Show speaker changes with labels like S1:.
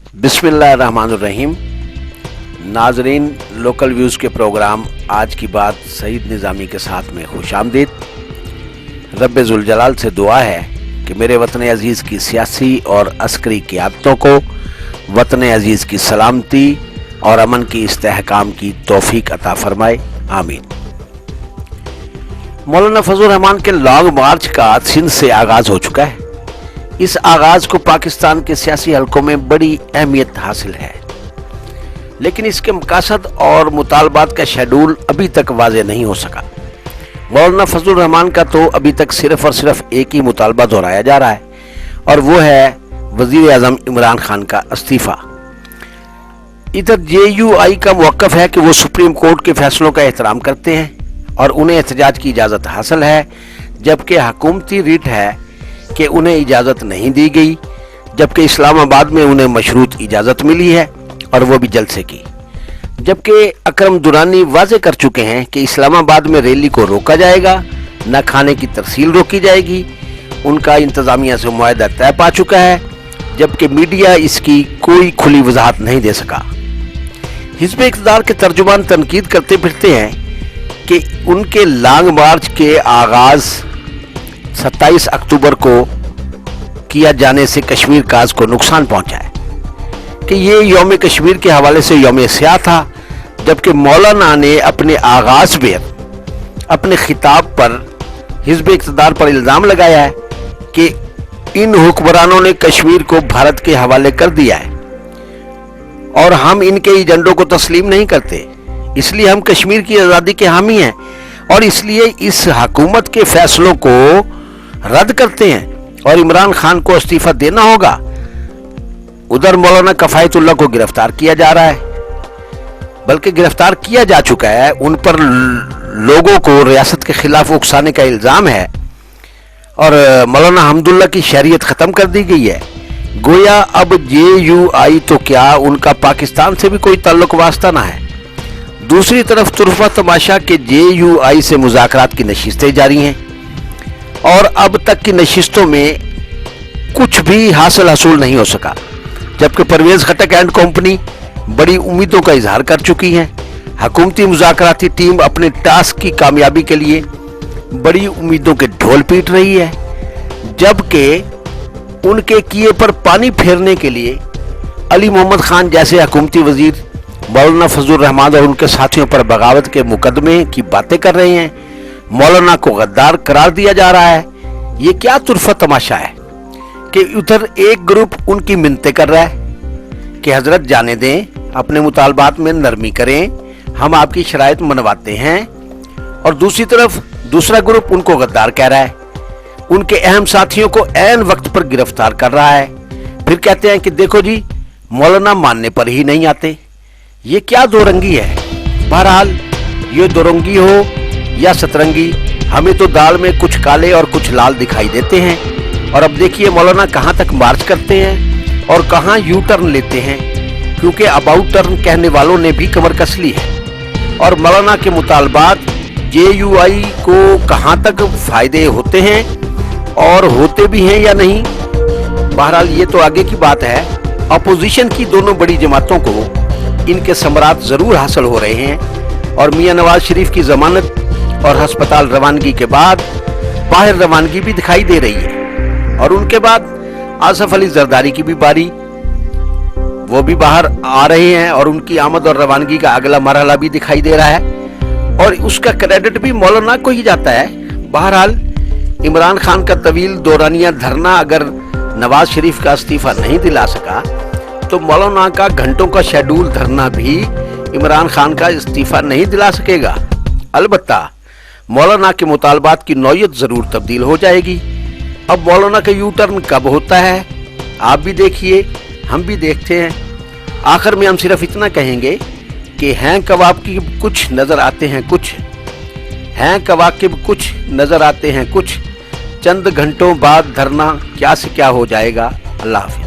S1: बिस्मिल्लाहिर्रहमानिर्रहीम। नाजरीन, local views के प्रोग्राम आज की बात सईद निज़ामी के साथ में खुशामदीद। रब्बे ज़ुल जलाल से दुआ है कि मेरे वतन अज़ीज़ की सियासी और अस्करी क़ियादतों को वतन अज़ीज़ की सलामती और अमन की इस्तेहकाम की तौफीक अता फरमाए, आमीन। मौलाना फजलुर रहमान के लॉन्ग मार्च का सिंध से आगाज़ हो चुका है। इस आगाज़ को पाकिस्तान के सियासी हलकों में बड़ी अहमियत हासिल है, लेकिन इसके मकासद और मुतालबात का शेड्यूल अभी तक वाज़ेह नहीं हो सका। मौलाना फजलुर रहमान का तो अभी तक सिर्फ और सिर्फ एक ही मुतालबा दोहराया जा रहा है, और वो है वज़ीर आज़म इमरान खान का इस्तीफ़ा। इधर JUI का मौक़िफ़ है कि वो सुप्रीम कोर्ट के फैसलों का एहतराम करते हैं और उन्हें एहतजाज की इजाज़त हासिल है, जबकि हुकूमती रीट है कि उन्हें इजाज़त नहीं दी गई, जबकि इस्लामाबाद में उन्हें मशरूत इजाज़त मिली है और वो भी जलसे की। जबकि अकरम दुरानी वाज़े कर चुके हैं कि इस्लामाबाद में रैली को रोका जाएगा, न खाने की तरसील रोकी जाएगी। उनका इंतज़ामिया से मुआहदा तय पा चुका है, जबकि मीडिया इसकी कोई खुली वजाहत नहीं दे सका। हिज़्ब इक़्तिदार के तर्जुमान तनकीद करते फिरते हैं कि उनके लॉन्ग मार्च के आगाज़ 27 अक्टूबर को किया जाने से कश्मीर काज को नुकसान पहुंचा है कि ये यौम कश्मीर के हवाले से यौम स्याह था, जबकि मौलाना ने अपने आगाज़ में अपने खिताब पर हिज़्ब इक़्तिदार पर इल्ज़ाम लगाया है कि इन हुक्मरानों ने कश्मीर को भारत के हवाले कर दिया है और हम इनके एजेंडों को तस्लीम नहीं करते, इसलिए हम कश्मीर की आज़ादी के हामी हैं और इसलिए इस हुकूमत के फैसलों को रद्द करते हैं और इमरान खान को इस्तीफा देना होगा। उधर मौलाना कफ़ायतुल्लाह को गिरफ्तार किया जा रहा है, बल्कि गिरफ्तार किया जा चुका है। उन पर लोगों को रियासत के खिलाफ उकसाने का इल्ज़ाम है और मौलाना हम्दुल्लाह की शरीयत ख़त्म कर दी गई है। गोया अब JUI तो क्या, उनका पाकिस्तान से भी कोई ताल्लुक वास्ता ना है। दूसरी तरफ तुरफा तमाशा के JUI से मुज़ाकरात की नशिस्तें जारी हैं और अब तक की नशिस्तों में कुछ भी हासिल हसूल नहीं हो सका, जबकि परवेज़ खटक एंड कंपनी बड़ी उम्मीदों का इजहार कर चुकी है। हुकूमती मुज़ाकराती टीम अपने टास्क की कामयाबी के लिए बड़ी उम्मीदों के ढोल पीट रही है, जबकि उनके किए पर पानी फेरने के लिए अली मोहम्मद खान जैसे हुकूमती वजीर मौलाना फजलुर रहमान और उनके साथियों पर बगावत के मुकदमे की बातें कर रहे हैं। मौलाना को गद्दार करार दिया जा रहा है। ये क्या तुरफा तमाशा है कि उधर एक ग्रुप उनकी मिन्नतें कर रहा है कि हजरत जाने दें, अपने मुतालबात में नरमी करें, हम आपकी शराइत मनवाते हैं, और दूसरी तरफ दूसरा ग्रुप उनको गद्दार कह रहा है, उनके अहम साथियों को ऐन वक्त पर गिरफ्तार कर रहा है। फिर कहते हैं कि देखो जी, मौलाना मानने पर ही नहीं आते। ये क्या दोरंगी है। बहरहाल ये दोरंगी हो या सतरंगी, हमें तो दाल में कुछ काले और कुछ लाल दिखाई देते हैं। और अब देखिए मौलाना कहाँ तक मार्च करते हैं और कहाँ यू टर्न लेते हैं, क्योंकि अबाउट टर्न कहने वालों ने भी कमर कस ली है। और मौलाना के मुतालबात JUI को कहाँ तक फायदे होते हैं और होते भी हैं या नहीं, बहरहाल ये तो आगे की बात है। अपोजिशन की दोनों बड़ी जमातों को इनके समरात जरूर हासिल हो रहे हैं और मियां नवाज शरीफ की जमानत और हस्पताल रवानगी के बाद बाहर रवानगी भी दिखाई दे रही है, और उनके बाद आसफ अली जरदारी की भी बारी, वो भी बाहर आ रहे हैं और उनकी आमद और रवानगी का अगला मरहला भी दिखाई दे रहा है और उसका क्रेडिट भी मौलाना को ही जाता है। बहरहाल इमरान खान का तवील दौरानिया धरना अगर नवाज शरीफ का इस्तीफा नहीं दिला सका, तो मौलाना का घंटों का शेड्यूल धरना भी इमरान खान का इस्तीफा नहीं दिला सकेगा। अलबत्ता मौलाना के मुतालबात की नौयत जरूर तब्दील हो जाएगी। अब मौलाना का यू टर्न कब होता है, आप भी देखिए, हम भी देखते हैं। आखिर में हम सिर्फ इतना कहेंगे कि हैं कवाकिब कुछ नजर आते हैं कुछ, हैं कवाकिब कुछ नजर आते हैं कुछ, चंद घंटों बाद धरना क्या से क्या हो जाएगा। अल्लाह हाफ़िज़।